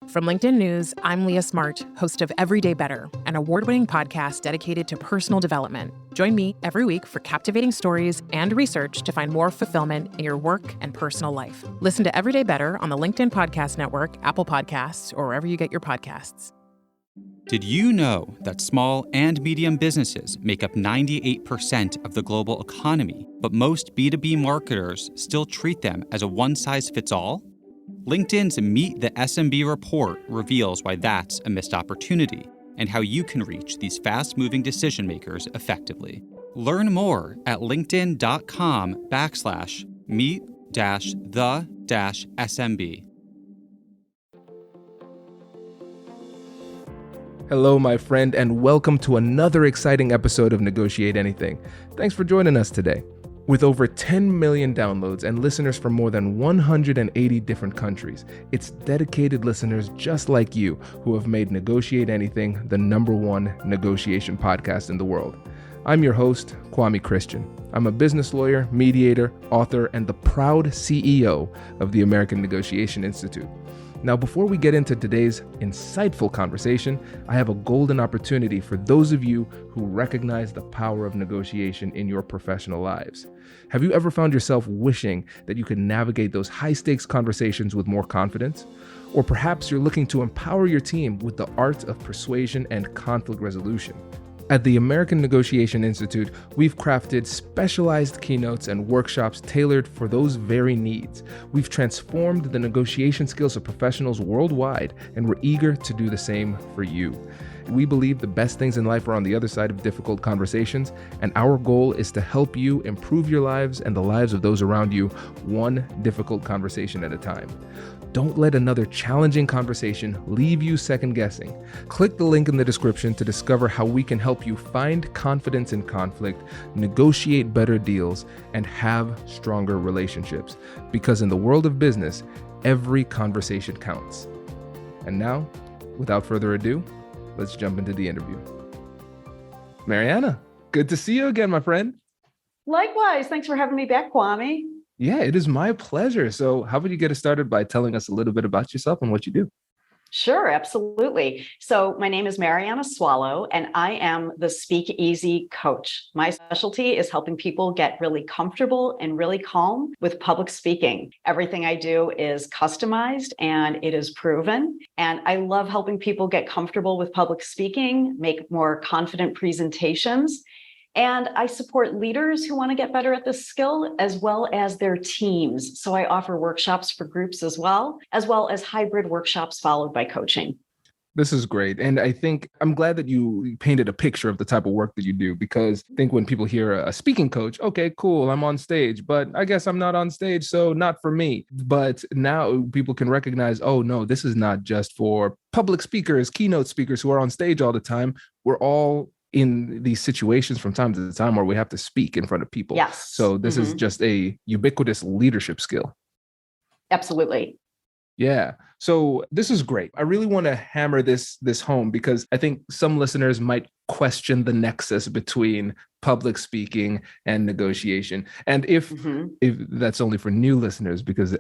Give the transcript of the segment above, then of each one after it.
From LinkedIn News, I'm Leah Smart, host of Everyday Better, an award-winning podcast dedicated to personal development. Join me every week for captivating stories and research to find more fulfillment in your work and personal life. Listen to Everyday Better on the LinkedIn Podcast Network, Apple Podcasts, or wherever you get your podcasts. Did you know that small and medium businesses make up 98% of the global economy, but most B2B marketers still treat them as a one-size-fits-all? LinkedIn's Meet the SMB report reveals why that's a missed opportunity and how you can reach these fast-moving decision makers effectively. Learn more at linkedin.com/meet-the-SMB. Hello, my friend, and welcome to another exciting episode of Negotiate Anything. Thanks for joining us today. With over 10 million downloads and listeners from more than 180 different countries, it's dedicated listeners just like you who have made Negotiate Anything the #1 negotiation podcast in the world. I'm your host, Kwame Christian. I'm a business lawyer, mediator, author, and the proud CEO of the American Negotiation Institute. Now, before we get into today's insightful conversation, I have a golden opportunity for those of you who recognize the power of negotiation in your professional lives. Have you ever found yourself wishing that you could navigate those high-stakes conversations with more confidence? Or perhaps you're looking to empower your team with the art of persuasion and conflict resolution. At the American Negotiation Institute, we've crafted specialized keynotes and workshops tailored for those very needs. We've transformed the negotiation skills of professionals worldwide, and we're eager to do the same for you. We believe the best things in life are on the other side of difficult conversations, and our goal is to help you improve your lives and the lives of those around you, one difficult conversation at a time. Don't let another challenging conversation leave you second guessing. Click the link in the description to discover how we can help you find confidence in conflict, negotiate better deals, and have stronger relationships. Because in the world of business, every conversation counts. And now, without further ado, let's jump into the interview. Marianna, good to see you again, my friend. Likewise. Thanks for having me back, Kwame. Yeah, it is my pleasure. So how about you get us started by telling us a little bit about yourself and what you do? Sure, absolutely. So my name is Marianna Swallow, and I am the Speak Easy coach. My specialty is helping people get really comfortable and really calm with public speaking. Everything I do is customized and it is proven. And I love helping people get comfortable with public speaking, make more confident presentations. And I support leaders who want to get better at this skill, as well as their teams. So I offer workshops for groups as well as hybrid workshops followed by coaching. This is great. And I think I'm glad that you painted a picture of the type of work that you do, because I think when people hear a speaking coach, okay, cool, I'm on stage, but I guess I'm not on stage, so not for me. But now people can recognize, oh no, this is not just for public speakers, keynote speakers who are on stage all the time. We're all in these situations from time to time where we have to speak in front of people. Yes. So this is just a ubiquitous leadership skill. Absolutely. Yeah. So this is great. I really want to hammer this home, because I think some listeners might question the nexus between public speaking and negotiation. And if that's only for new listeners, because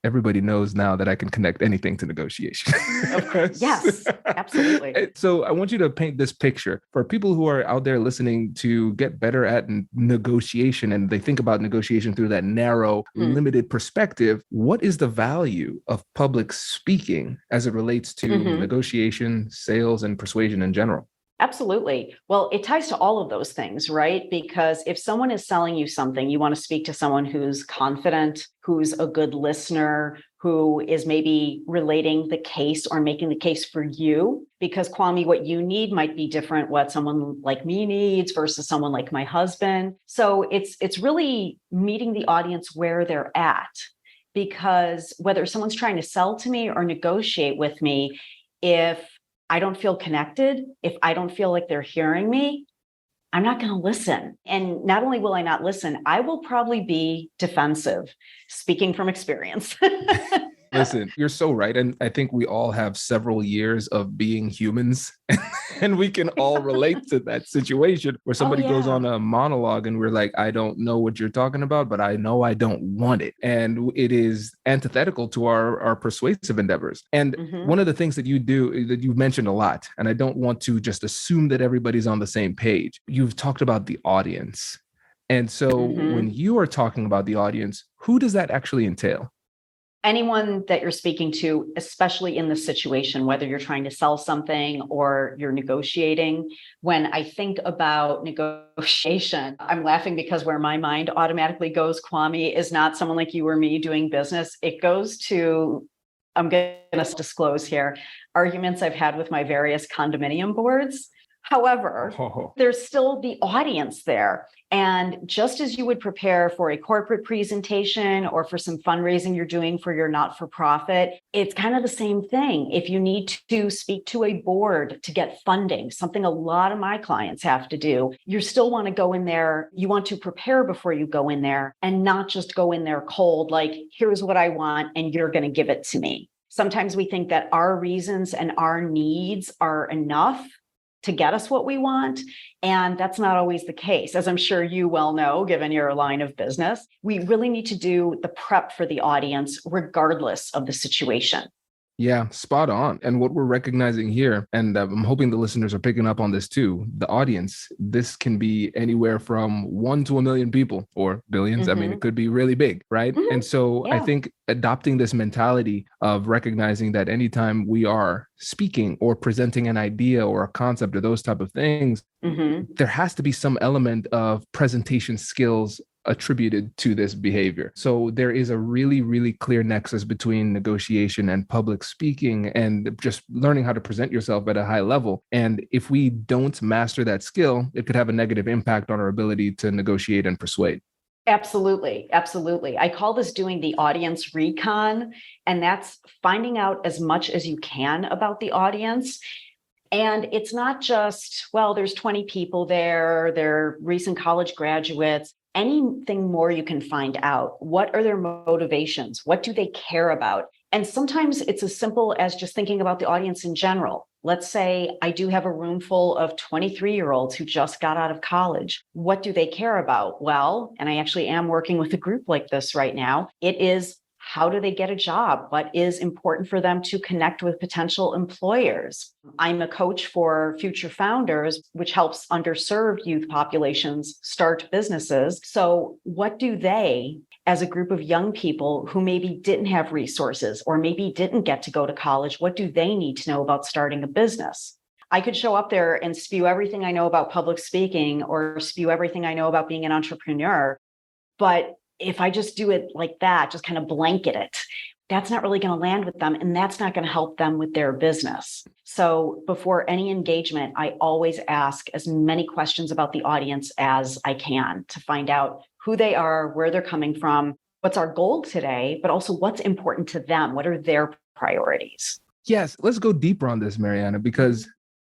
everybody knows now that I can connect anything to negotiation. Of course. Yes, absolutely. So I want you to paint this picture for people who are out there listening to get better at negotiation, and they think about negotiation through that narrow, limited perspective. What is the value of public speaking as it relates to negotiation, sales, and persuasion in general? Absolutely. Well, it ties to all of those things, right? Because if someone is selling you something, you want to speak to someone who's confident, who's a good listener, who is maybe relating the case or making the case for you. Because Kwame, what you need might be different what someone like me needs versus someone like my husband. So it's really meeting the audience where they're at. Because whether someone's trying to sell to me or negotiate with me, if I don't feel connected, if I don't feel like they're hearing me, I'm not going to listen. And not only will I not listen, I will probably be defensive, speaking from experience. Listen, you're so right. And I think we all have several years of being humans and we can all relate to that situation where somebody goes on a monologue and we're like, I don't know what you're talking about, but I know I don't want it. And it is antithetical to our persuasive endeavors. And one of the things that you do that you've mentioned a lot, and I don't want to just assume that everybody's on the same page. You've talked about the audience. And so when you are talking about the audience, who does that actually entail? Anyone that you're speaking to, especially in this situation, whether you're trying to sell something or you're negotiating. When I think about negotiation, I'm laughing because where my mind automatically goes, Kwame, is not someone like you or me doing business. It goes to, I'm going to disclose here, arguments I've had with my various condominium boards. However, there's still the audience there. And just as you would prepare for a corporate presentation or for some fundraising you're doing for your not-for-profit, it's kind of the same thing. If you need to speak to a board to get funding, something a lot of my clients have to do, you still want to go in there. You want to prepare before you go in there and not just go in there cold, like, here's what I want and you're going to give it to me. Sometimes we think that our reasons and our needs are enough to get us what we want. And that's not always the case. As I'm sure you well know, given your line of business, we really need to do the prep for the audience, regardless of the situation. Yeah, spot on. And what we're recognizing here, and I'm hoping the listeners are picking up on this too, the audience, this can be anywhere from 1 to 1 million people or billions. I mean, it could be really big, right? And so I think adopting this mentality of recognizing that anytime we are speaking or presenting an idea or a concept or those type of things, there has to be some element of presentation skills attributed to this behavior. So there is a really, really clear nexus between negotiation and public speaking and just learning how to present yourself at a high level. And if we don't master that skill, it could have a negative impact on our ability to negotiate and persuade. Absolutely. Absolutely. I call this doing the audience recon, and that's finding out as much as you can about the audience. And it's not just, well, there's 20 people there, they're recent college graduates. Anything more you can find out. What are their motivations? What do they care about? And sometimes it's as simple as just thinking about the audience in general. Let's say I do have a room full of 23-year-olds who just got out of college. What do they care about? Well, and I actually am working with a group like this right now. It is, how do they get a job? What is important for them to connect with potential employers? I'm a coach for future founders, which helps underserved youth populations start businesses. So what do they, as a group of young people who maybe didn't have resources or maybe didn't get to go to college, what do they need to know about starting a business? I could show up there and spew everything I know about public speaking or spew everything I know about being an entrepreneur, but if I just do it like that, just kind of blanket it, that's not really going to land with them. And that's not going to help them with their business. So before any engagement, I always ask as many questions about the audience as I can to find out who they are, where they're coming from, what's our goal today, but also what's important to them. What are their priorities? Yes, let's go deeper on this, Marianna, because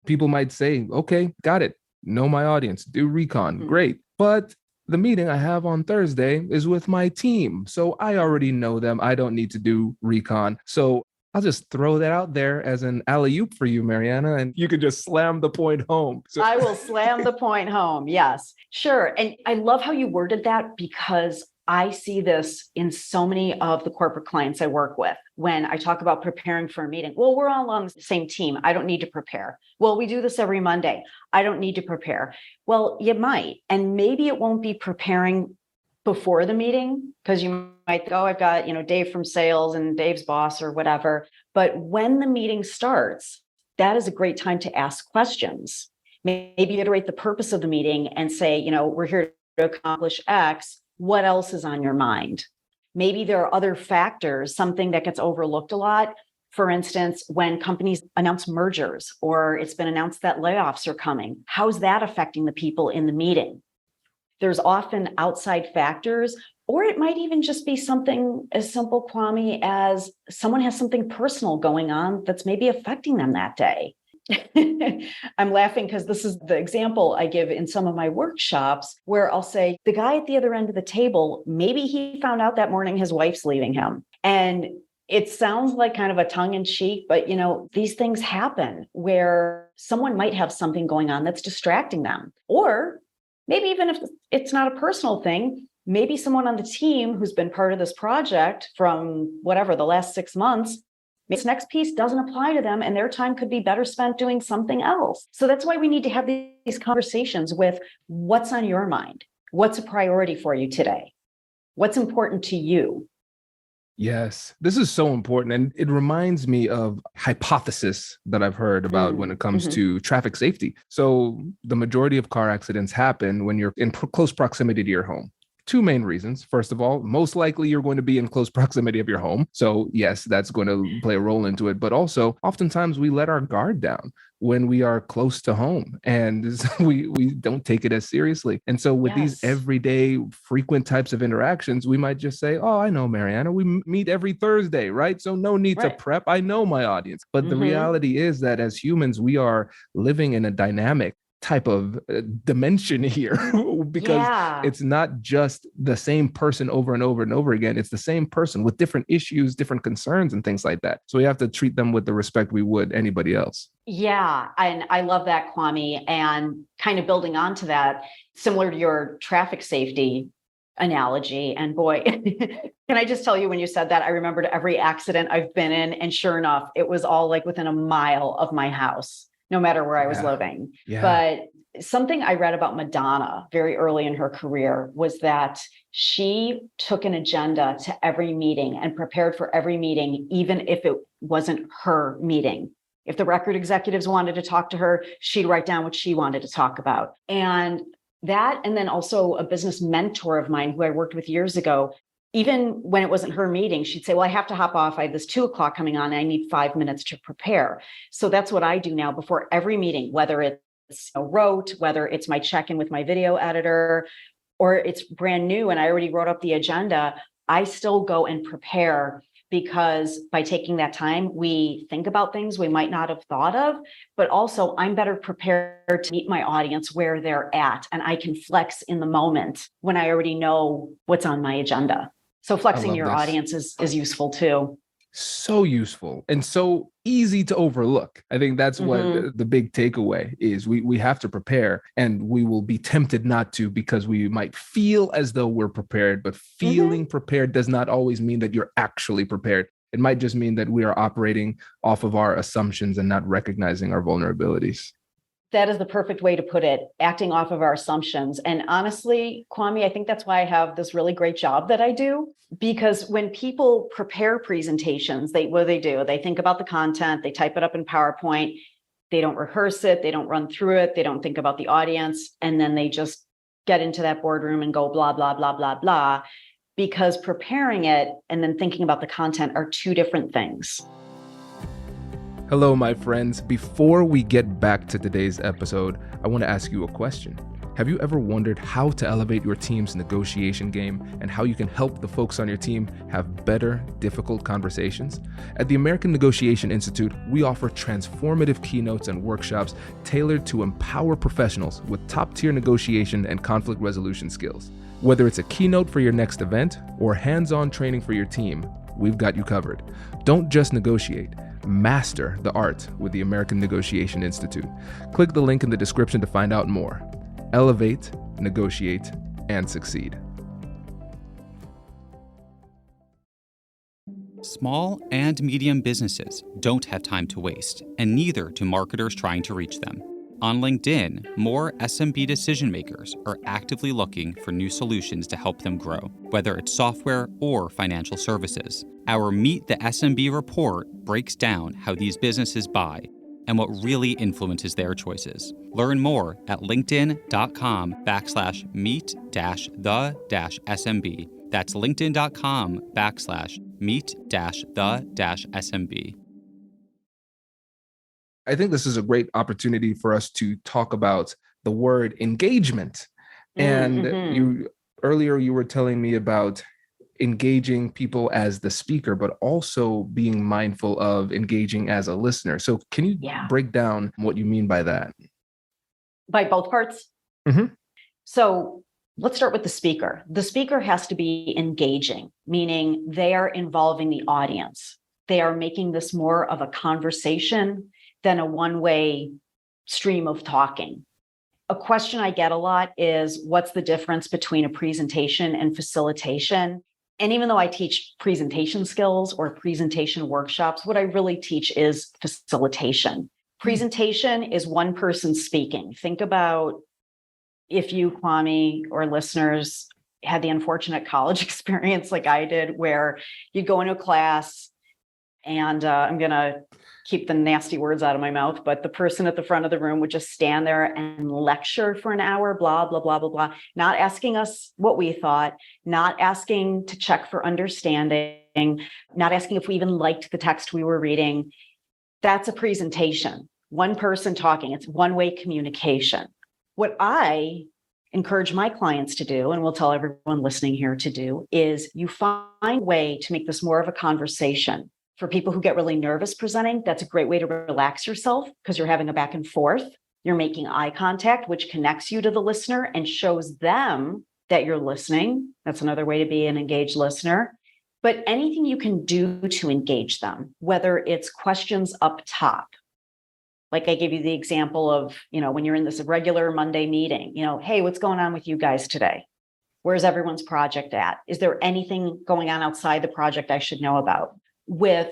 people might say, okay, got it. Know my audience, do recon. Great. But the meeting I have on Thursday is with my team. So I already know them. I don't need to do recon. So I'll just throw that out there as an alley-oop for you, Marianna, and you could just slam the point home. So I will slam the point home. Yes, sure. And I love how you worded that because I see this in so many of the corporate clients I work with. When I talk about preparing for a meeting, well, we're all on the same team. I don't need to prepare. Well, we do this every Monday. I don't need to prepare. Well, you might. And maybe it won't be preparing before the meeting because you might go, I've got, Dave from sales and Dave's boss or whatever. But when the meeting starts, that is a great time to ask questions. Maybe iterate the purpose of the meeting and say, we're here to accomplish X. What else is on your mind? Maybe there are other factors, something that gets overlooked a lot. For instance, when companies announce mergers or it's been announced that layoffs are coming, how's that affecting the people in the meeting? There's often outside factors, or it might even just be something as simple, Kwame, as someone has something personal going on that's maybe affecting them that day. I'm laughing because this is the example I give in some of my workshops where I'll say the guy at the other end of the table, maybe he found out that morning his wife's leaving him. And It sounds like kind of a tongue in cheek, but these things happen where someone might have something going on that's distracting them. Or maybe even if it's not a personal thing, maybe someone on the team who's been part of this project from whatever, the last 6 months, this next piece doesn't apply to them and their time could be better spent doing something else. So that's why we need to have these conversations with what's on your mind. What's a priority for you today? What's important to you? Yes, this is so important. And it reminds me of hypothesis that I've heard about when it comes to traffic safety. So the majority of car accidents happen when you're in close proximity to your home. Two main reasons. First of all, most likely you're going to be in close proximity of your home. So yes, that's going to play a role into it. But also, oftentimes we let our guard down when we are close to home and we don't take it as seriously. And so with these everyday frequent types of interactions, we might just say, oh, I know, Marianna, we meet every Thursday, right? So no need to prep. I know my audience. But the reality is that as humans, we are living in a dynamic type of dimension here because it's not just the same person over and over and over again. It's the same person with different issues, different concerns and things like that. So we have to treat them with the respect we would anybody else. Yeah. And I love that, Kwame. And kind of building on to that, similar to your traffic safety analogy. And boy, can I just tell you, when you said that, I remembered every accident I've been in. And sure enough, it was all like within a mile of my house, no matter where I was living. But something I read about Madonna very early in her career was that she took an agenda to every meeting and prepared for every meeting, even if it wasn't her meeting. If the record executives wanted to talk to her, she'd write down what she wanted to talk about. And then also a business mentor of mine who I worked with years ago, even when it wasn't her meeting, she'd say, well, I have to hop off. I have this 2:00 coming on. And I need 5 minutes to prepare. So that's what I do now before every meeting, whether it's a rote, whether it's my check-in with my video editor, or it's brand new and I already wrote up the agenda, I still go and prepare, because by taking that time, we think about things we might not have thought of, but also I'm better prepared to meet my audience where they're at. And I can flex in the moment when I already know what's on my agenda. So flexing your audience is useful too. So useful and so easy to overlook. I think that's what the big takeaway is. We have to prepare, and we will be tempted not to because we might feel as though we're prepared, but feeling prepared does not always mean that you're actually prepared. It might just mean that we are operating off of our assumptions and not recognizing our vulnerabilities. That is the perfect way to put it, acting off of our assumptions. And honestly, Kwame, I think that's why I have this really great job that I do, because when people prepare presentations, what do? They think about the content, they type it up in PowerPoint, they don't rehearse it, they don't run through it, they don't think about the audience, and then they just get into that boardroom and go blah, blah, blah, blah, blah, because preparing it and then thinking about the content are two different things. Hello, my friends. Before we get back to today's episode, I want to ask you a question. Have you ever wondered how to elevate your team's negotiation game and how you can help the folks on your team have better, difficult conversations? At the American Negotiation Institute, we offer transformative keynotes and workshops tailored to empower professionals with top-tier negotiation and conflict resolution skills. Whether it's a keynote for your next event or hands-on training for your team, we've got you covered. Don't just negotiate. Master the art with the American Negotiation Institute. Click the link in the description to find out more. Elevate, negotiate, and succeed. Small and medium businesses don't have time to waste, and neither do marketers trying to reach them. On LinkedIn, more SMB decision makers are actively looking for new solutions to help them grow, whether it's software or financial services. Our Meet the SMB report breaks down how these businesses buy and what really influences their choices. Learn more at linkedin.com/meet-the-SMB. That's linkedin.com/meet-the-SMB. I think this is a great opportunity for us to talk about the word engagement. And earlier you were telling me about engaging people as the speaker, but also being mindful of engaging as a listener. So can you break down what you mean by that? By both parts? So let's start with the speaker. The speaker has to be engaging, meaning they are involving the audience. They are making this more of a conversation than a one-way stream of talking. A question I get a lot is, what's the difference between a presentation and facilitation? And even though I teach presentation skills or presentation workshops, what I really teach is facilitation. Presentation is one person speaking. Think about if you, Kwame, or listeners had the unfortunate college experience like I did, where you'd go into a class and I'm going to keep the nasty words out of my mouth, but the person at the front of the room would just stand there and lecture for an hour, blah, blah, blah, blah, blah, not asking us what we thought, not asking to check for understanding, not asking if we even liked the text we were reading. That's a presentation. One person talking. It's one-way communication. What I encourage my clients to do, and we'll tell everyone listening here to do, is you find a way to make this more of a conversation. For people who get really nervous presenting, that's a great way to relax yourself because you're having a back and forth. You're making eye contact, which connects you to the listener and shows them that you're listening. That's another way to be an engaged listener. But anything you can do to engage them, whether it's questions up top, like I gave you the example of, when you're in this regular Monday meeting, hey, what's going on with you guys today? Where's everyone's project at? Is there anything going on outside the project I should know about? With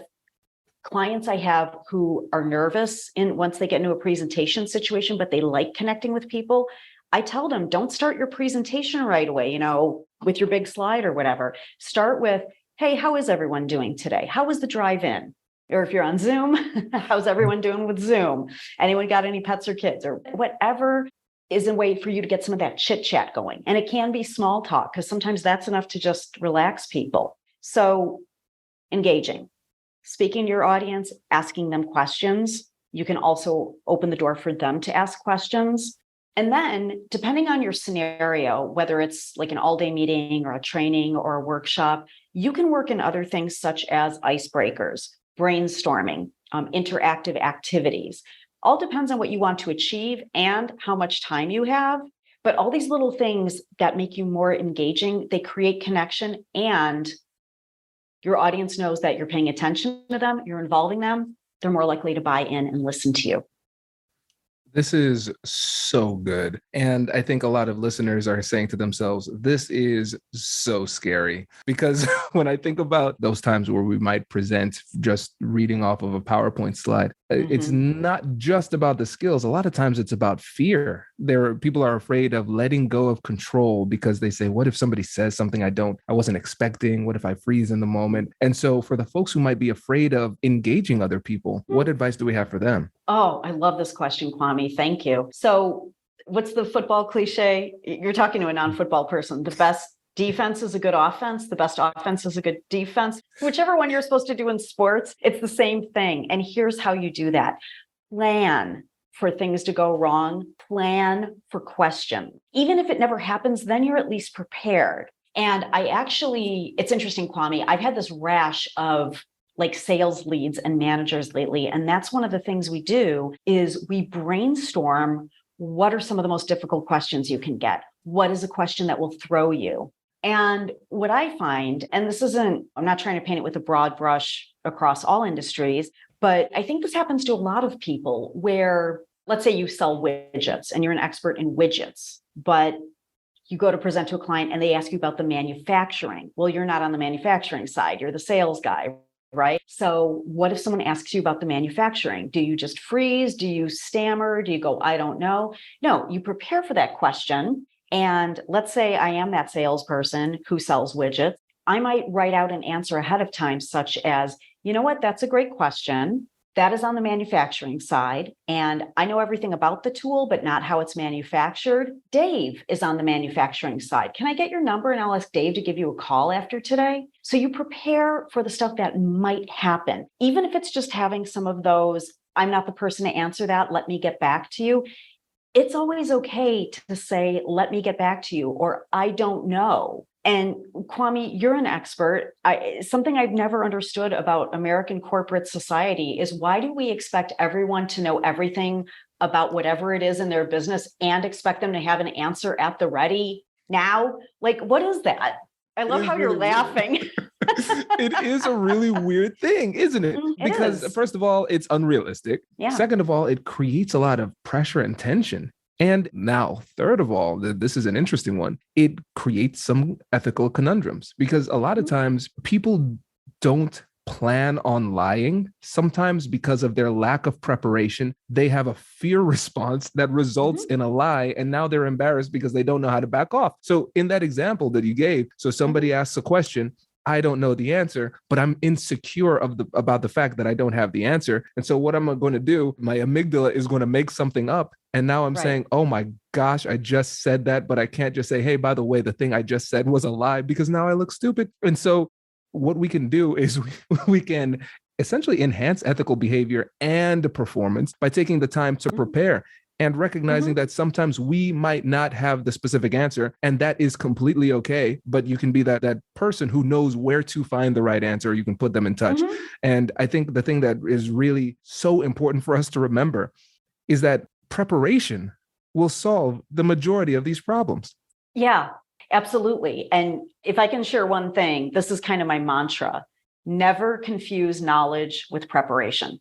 clients I have who are nervous once they get into a presentation situation, but they like connecting with people, I tell them, don't start your presentation right away, with your big slide or whatever. Start with, hey, how is everyone doing today? How was the drive-in? Or if you're on Zoom, how's everyone doing with Zoom? Anyone got any pets or kids or whatever is a way for you to get some of that chit chat going. And it can be small talk because sometimes that's enough to just relax people. So engaging, speaking to your audience, asking them questions. You can also open the door for them to ask questions. And then depending on your scenario, whether it's like an all-day meeting or a training or a workshop, you can work in other things such as icebreakers, brainstorming, interactive activities. All depends on what you want to achieve and how much time you have. But all these little things that make you more engaging, they create connection, and your audience knows that you're paying attention to them, you're involving them, they're more likely to buy in and listen to you. This is so good. And I think a lot of listeners are saying to themselves, this is so scary. Because when I think about those times where we might present just reading off of a PowerPoint slide, it's not just about the skills. A lot of times it's about fear. People are afraid of letting go of control because they say, what if somebody says something I wasn't expecting? What if I freeze in the moment? And so for the folks who might be afraid of engaging other people, what advice do we have for them? Oh, I love this question, Kwame. Thank you. So what's the football cliche? You're talking to a non-football person. The best defense is a good offense. The best offense is a good defense. Whichever one you're supposed to do in sports, it's the same thing. And here's how you do that. Plan for things to go wrong. Plan for questions. Even if it never happens, then you're at least prepared. And it's interesting, Kwame, I've had this rash of like sales leads and managers lately. And that's one of the things we do is we brainstorm what are some of the most difficult questions you can get? What is a question that will throw you? And what I find, and I'm not trying to paint it with a broad brush across all industries, but I think this happens to a lot of people where, let's say you sell widgets and you're an expert in widgets, but you go to present to a client and they ask you about the manufacturing. Well, you're not on the manufacturing side. You're the sales guy, right? So what if someone asks you about the manufacturing? Do you just freeze? Do you stammer? Do you go, I don't know? No, you prepare for that question. And let's say I am that salesperson who sells widgets. I might write out an answer ahead of time, such as, you know what, that's a great question. That is on the manufacturing side. And I know everything about the tool, but not how it's manufactured. Dave is on the manufacturing side. Can I get your number and I'll ask Dave to give you a call after today? So you prepare for the stuff that might happen. Even if it's just having some of those, I'm not the person to answer that, let me get back to you. It's always okay to say, let me get back to you, or I don't know. And Kwame, you're an expert. Something I've never understood about American corporate society is why do we expect everyone to know everything about whatever it is in their business and expect them to have an answer at the ready Now, like, what is that? I love how you're laughing. It is a really weird thing, isn't it? It Because is. first of all, it's unrealistic. Yeah. Second of all, it creates a lot of pressure and tension. And now, third of all, this is an interesting one. It creates some ethical conundrums because a lot of times people don't plan on lying. Sometimes because of their lack of preparation, they have a fear response that results in a lie. And now they're embarrassed because they don't know how to back off. So in that example that you gave, so somebody asks a question, I don't know the answer, but I'm insecure about the fact that I don't have the answer. And so what I'm going to do, my amygdala is going to make something up. And now I'm saying, oh my gosh, I just said that, but I can't just say, hey, by the way, the thing I just said was a lie because now I look stupid. And so what we can do is we can essentially enhance ethical behavior and performance by taking the time to prepare and recognizing that sometimes we might not have the specific answer, and that is completely okay. But you can be that person who knows where to find the right answer. You can put them in touch. And I think the thing that is really so important for us to remember is that preparation will solve the majority of these problems. Yeah, absolutely. And if I can share one thing, this is kind of my mantra: never confuse knowledge with preparation.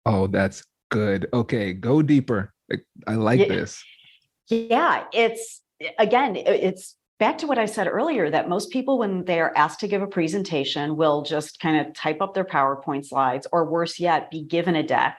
Oh, that's good. Okay, go deeper. I like this. Yeah, it's back to what I said earlier, that most people, when they're asked to give a presentation, will just kind of type up their PowerPoint slides, or worse yet, be given a deck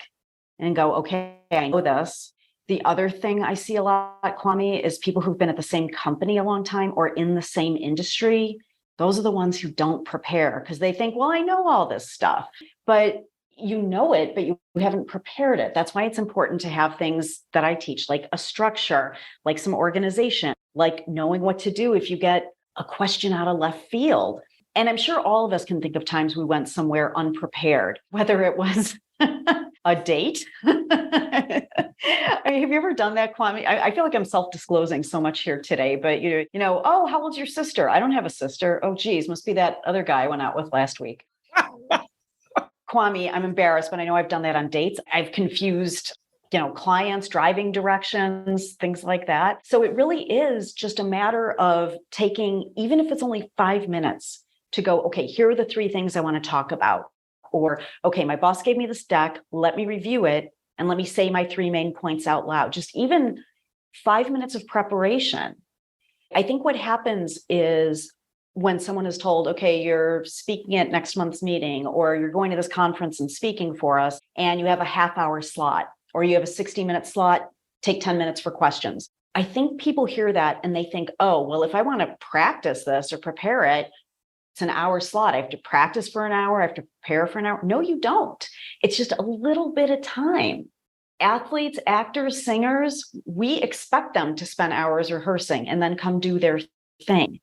and go, okay, I know this. The other thing I see a lot, Kwame, is people who've been at the same company a long time or in the same industry. Those are the ones who don't prepare because they think, well, I know all this stuff, but you know it, but you haven't prepared it. That's why it's important to have things that I teach, like a structure, like some organization, like knowing what to do if you get a question out of left field. And I'm sure all of us can think of times we went somewhere unprepared, whether it was a date. Have you ever done that, Kwame? I feel like I'm self-disclosing so much here today, but you know, oh, how old's your sister? I don't have a sister. Oh, geez, must be that other guy I went out with last week. Kwame, I'm embarrassed, but I know I've done that on dates. I've confused, clients, driving directions, things like that. So it really is just a matter of taking, even if it's only 5 minutes, to go, okay, here are the 3 things I want to talk about. Or, okay, my boss gave me this deck, let me review it, and let me say my 3 main points out loud. Just even 5 minutes of preparation. I think what happens is when someone is told, okay, you're speaking at next month's meeting, or you're going to this conference and speaking for us, and you have a half-hour slot, or you have a 60-minute slot, take 10 minutes for questions. I think people hear that and they think, oh, well, if I want to practice this or prepare it, it's an hour slot. I have to practice for an hour. I have to prepare for an hour. No, you don't. It's just a little bit of time. Athletes, actors, singers, we expect them to spend hours rehearsing and then come do their thing.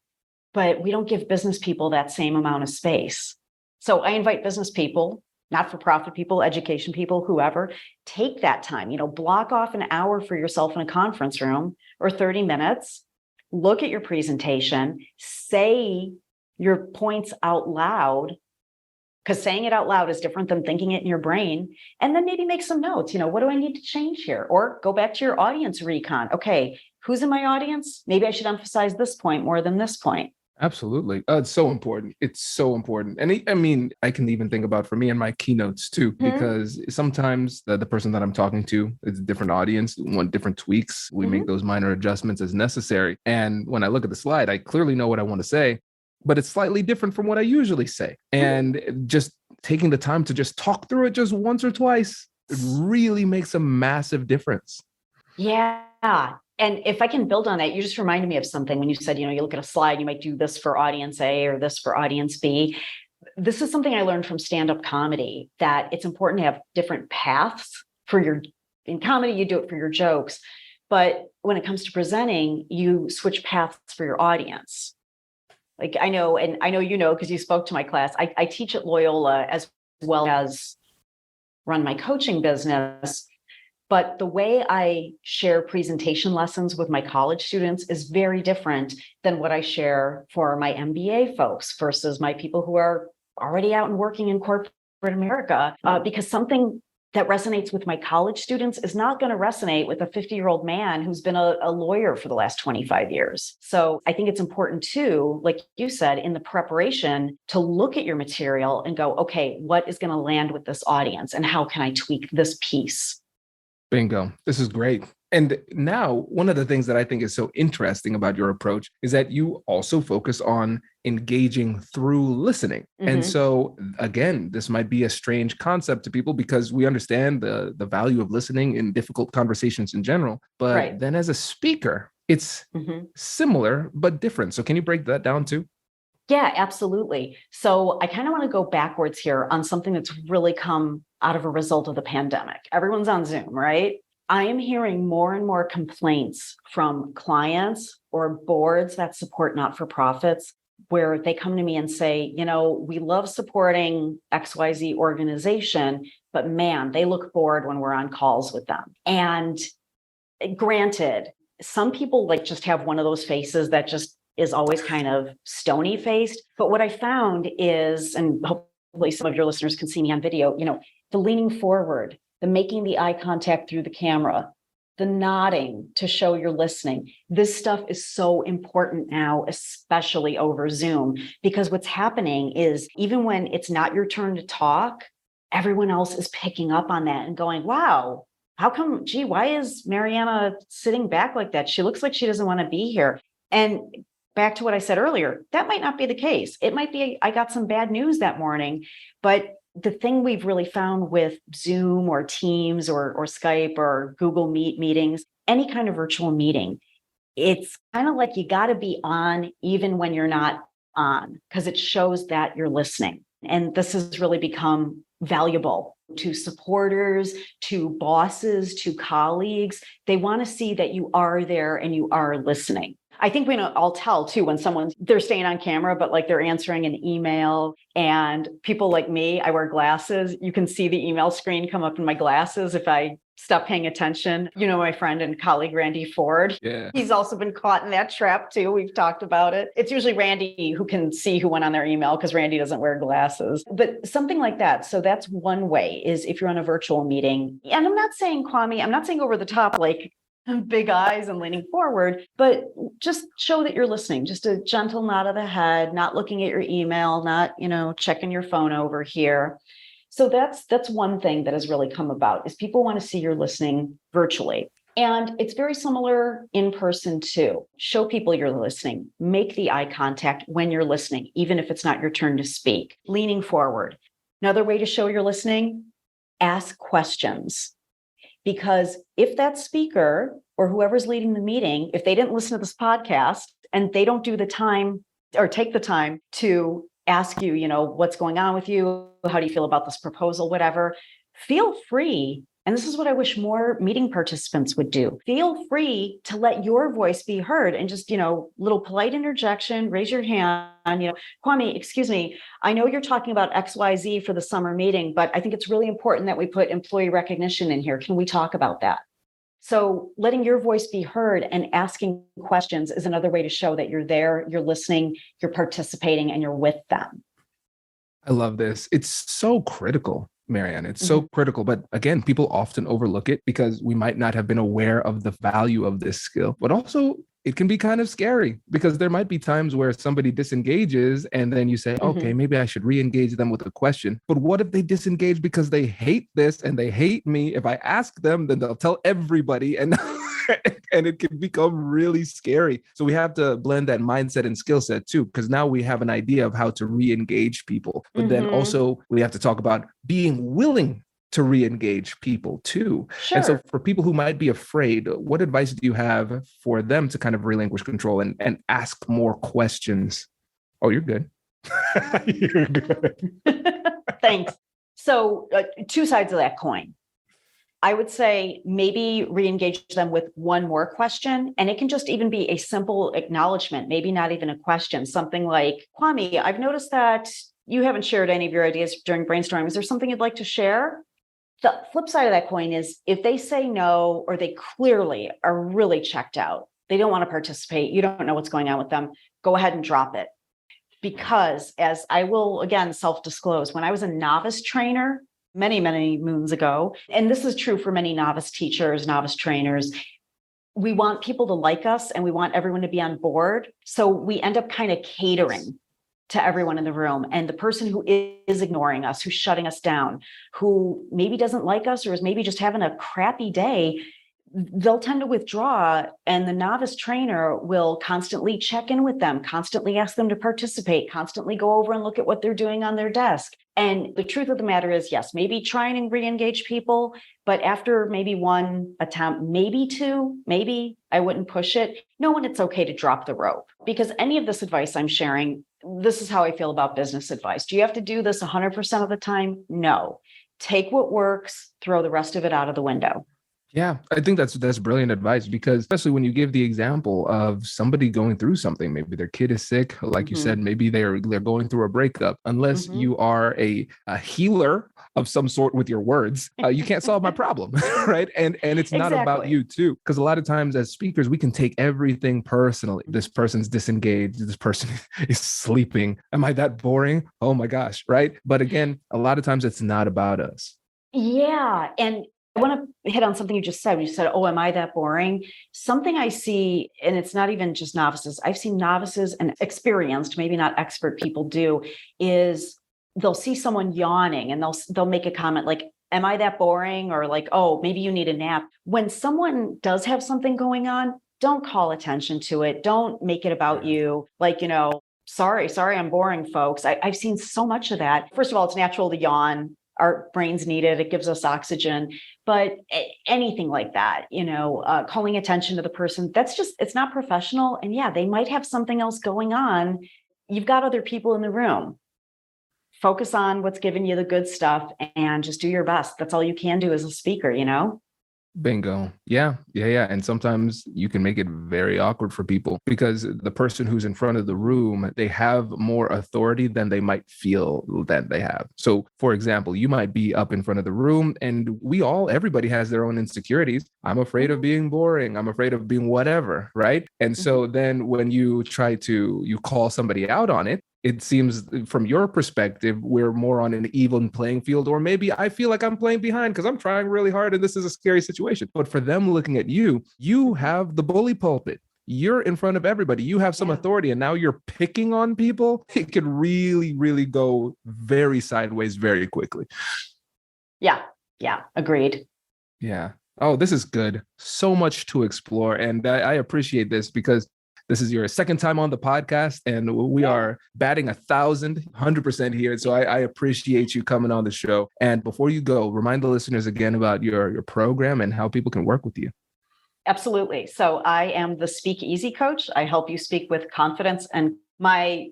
But we don't give business people that same amount of space. So I invite business people, not-for-profit people, education people, whoever, take that time, block off an hour for yourself in a conference room or 30 minutes, look at your presentation, say your points out loud, because saying it out loud is different than thinking it in your brain, and then maybe make some notes. What do I need to change here? Or go back to your audience recon. Okay, who's in my audience? Maybe I should emphasize this point more than this point. Absolutely. It's so important. It's so important. And I can even think about for me and my keynotes too, because sometimes the person that I'm talking to is a different audience, want different tweaks. We make those minor adjustments as necessary. And when I look at the slide, I clearly know what I want to say, but it's slightly different from what I usually say. And just taking the time to just talk through it just once or twice, it really makes a massive difference. Yeah. And if I can build on that, you just reminded me of something when you said, you look at a slide, you might do this for audience A or this for audience B. This is something I learned from stand-up comedy, that it's important to have different paths in comedy, you do it for your jokes. But when it comes to presenting, you switch paths for your audience. Like I know, because you spoke to my class, I teach at Loyola as well as run my coaching business. But the way I share presentation lessons with my college students is very different than what I share for my MBA folks versus my people who are already out and working in corporate America, because something that resonates with my college students is not going to resonate with a 50-year-old man who's been a lawyer for the last 25 years. So I think it's important too, like you said, in the preparation to look at your material and go, okay, what is going to land with this audience and how can I tweak this piece? Bingo. This is great. And now, one of the things that I think is so interesting about your approach is that you also focus on engaging through listening. And so, again, this might be a strange concept to people because we understand the value of listening in difficult conversations in general. But then as a speaker, it's similar, but different. So can you break that down too? Yeah, absolutely. So I kind of want to go backwards here on something that's really come out of a result of the pandemic. Everyone's on Zoom, right? I am hearing more and more complaints from clients or boards that support not-for-profits where they come to me and say, we love supporting XYZ organization, but man, they look bored when we're on calls with them. And granted, some people just have one of those faces that just is always kind of stony faced. But what I found is, and hopefully some of your listeners can see me on video, the leaning forward, the making the eye contact through the camera, the nodding to show you're listening. This stuff is so important now, especially over Zoom, because what's happening is even when it's not your turn to talk, everyone else is picking up on that and going, wow, how come, why is Marianna sitting back like that? She looks like she doesn't want to be here. And back to what I said earlier, that might not be the case. It might be, I got some bad news that morning, but the thing we've really found with Zoom or Teams or Skype or Google Meet meetings, any kind of virtual meeting, it's kind of like you got to be on even when you're not on, because it shows that you're listening. And this has really become valuable to supporters, to bosses, to colleagues. They want to see that you are there and you are listening. I think we can all tell too when they're staying on camera, but they're answering an email. And people like me, I wear glasses. You can see the email screen come up in my glasses if I stop paying attention. My friend and colleague, Randy Ford. Yeah. He's also been caught in that trap too. We've talked about it. It's usually Randy who can see who went on their email because Randy doesn't wear glasses, but something like that. So that's one way, is if you're on a virtual meeting. And I'm not saying, Kwame, I'm not saying over the top, big eyes and leaning forward, but just show that you're listening, just a gentle nod of the head, not looking at your email, not, checking your phone over here. So that's one thing that has really come about, is people want to see you're listening virtually. And it's very similar in person too. Show people you're listening, make the eye contact when you're listening, even if it's not your turn to speak, leaning forward. Another way to show you're listening, ask questions. Because if that speaker or whoever's leading the meeting, if they didn't listen to this podcast and they don't do the time or take the time to ask you, what's going on with you? How do you feel about this proposal? Whatever, feel free. And this is what I wish more meeting participants would do. Feel free to let your voice be heard and just, little polite interjection, raise your hand, Kwame, excuse me, I know you're talking about XYZ for the summer meeting, but I think it's really important that we put employee recognition in here. Can we talk about that? So letting your voice be heard and asking questions is another way to show that you're there, you're listening, you're participating, and you're with them. I love this. It's so critical, Marianna. It's so critical. But again, people often overlook it because we might not have been aware of the value of this skill. But also, it can be kind of scary because there might be times where somebody disengages and then you say, okay, maybe I should re-engage them with a question. But what if they disengage because they hate this and they hate me? If I ask them, then they'll tell everybody and and it can become really scary. So we have to blend that mindset and skill set too, because now we have an idea of how to re-engage people. But then also we have to talk about being willing to re-engage people too. Sure. And so for people who might be afraid, what advice do you have for them to kind of relinquish control and ask more questions? Oh, you're good. You're good. Thanks. So two sides of that coin. I would say maybe re-engage them with one more question. And it can just even be a simple acknowledgement, maybe not even a question, something like, Kwame, I've noticed that you haven't shared any of your ideas during brainstorming. Is there something you'd like to share? The flip side of that coin is if they say no, or they clearly are really checked out, they don't want to participate, you don't know what's going on with them, go ahead and drop it. Because as I will, again, self-disclose, when I was a novice trainer many, many moons ago. And this is true for many novice teachers, novice trainers. We want people to like us and we want everyone to be on board. So we end up kind of catering to everyone in the room. And the person who is ignoring us, who's shutting us down, who maybe doesn't like us or is maybe just having a crappy day, they'll tend to withdraw, and the novice trainer will constantly check in with them, constantly ask them to participate, constantly go over and look at what they're doing on their desk. And the truth of the matter is, yes, maybe try and re-engage people, but after maybe one attempt, maybe two, maybe I wouldn't push it. Know when it's okay to drop the rope, because any of this advice I'm sharing, this is how I feel about business advice. Do you have to do this 100% of the time? No. Take what works, throw the rest of it out of the window. Yeah, I think that's brilliant advice, because especially when you give the example of somebody going through something, maybe their kid is sick, like you said, maybe they're going through a breakup. Unless you are a healer of some sort with your words, you can't solve my problem, right? And it's not about you too, because a lot of times as speakers, we can take everything personally. This person's disengaged. This person is sleeping. Am I that boring? Oh my gosh, right? But again, a lot of times it's not about us. Yeah, and I want to hit on something you just said. You said, oh, am I that boring? Something I see, and it's not even just novices, I've seen novices and experienced, maybe not expert people do, is they'll see someone yawning and they'll make a comment like, am I that boring? Or like, oh, maybe you need a nap. When someone does have something going on, don't call attention to it. Don't make it about you. Like, sorry, I'm boring, folks. I've seen so much of that. First of all, it's natural to yawn. Our brains need it. It gives us oxygen. But anything like that, calling attention to the person, it's not professional. And yeah, they might have something else going on. You've got other people in the room. Focus on what's giving you the good stuff and just do your best. That's all you can do as a speaker, Bingo. Yeah. And sometimes you can make it very awkward for people, because the person who's in front of the room, they have more authority than they might feel that they have. So for example, you might be up in front of the room, and everybody has their own insecurities. I'm afraid of being boring. I'm afraid of being whatever. Right. And so then when you you call somebody out on it, it seems from your perspective, we're more on an even playing field, or maybe I feel like I'm playing behind because I'm trying really hard and this is a scary situation. But for them looking at you, you have the bully pulpit. You're in front of everybody. You have some authority, and now you're picking on people. It could really, really go very sideways very quickly. Yeah. Agreed. Yeah. Oh, this is good. So much to explore. And I appreciate this, because this is your second time on the podcast, and we are batting 100% here. So I appreciate you coming on the show. And before you go, remind the listeners again about your program and how people can work with you. Absolutely. So I am the Speak Easy coach. I help you speak with confidence. And my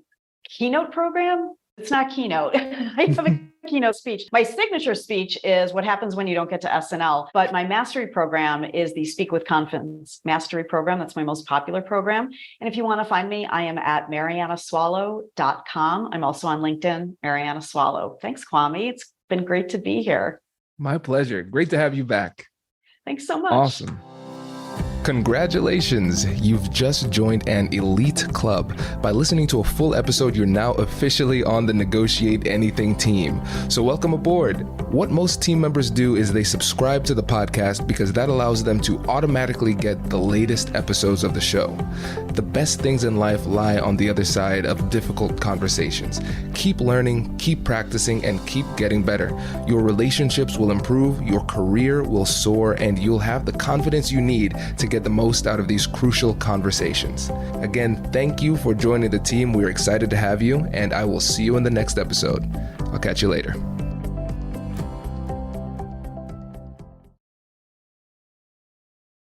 keynote program, it's not keynote. I have a keynote speech. My signature speech is what happens when you don't get to SNL. But my mastery program is the Speak with Confidence Mastery program. That's my most popular program. And if you want to find me, I am at mariannaswallow.com. I'm also on LinkedIn, Marianna Swallow. Thanks, Kwame. It's been great to be here. My pleasure. Great to have you back. Thanks so much. Awesome. Congratulations, you've just joined an elite club. By listening to a full episode, you're now officially on the Negotiate Anything team. So welcome aboard. What most team members do is they subscribe to the podcast, because that allows them to automatically get the latest episodes of the show. The best things in life lie on the other side of difficult conversations. Keep learning, keep practicing, and keep getting better. Your relationships will improve, your career will soar, and you'll have the confidence you need to get the most out of these crucial conversations. Again, thank you for joining the team. We're excited to have you, and I will see you in the next episode. I'll catch you later.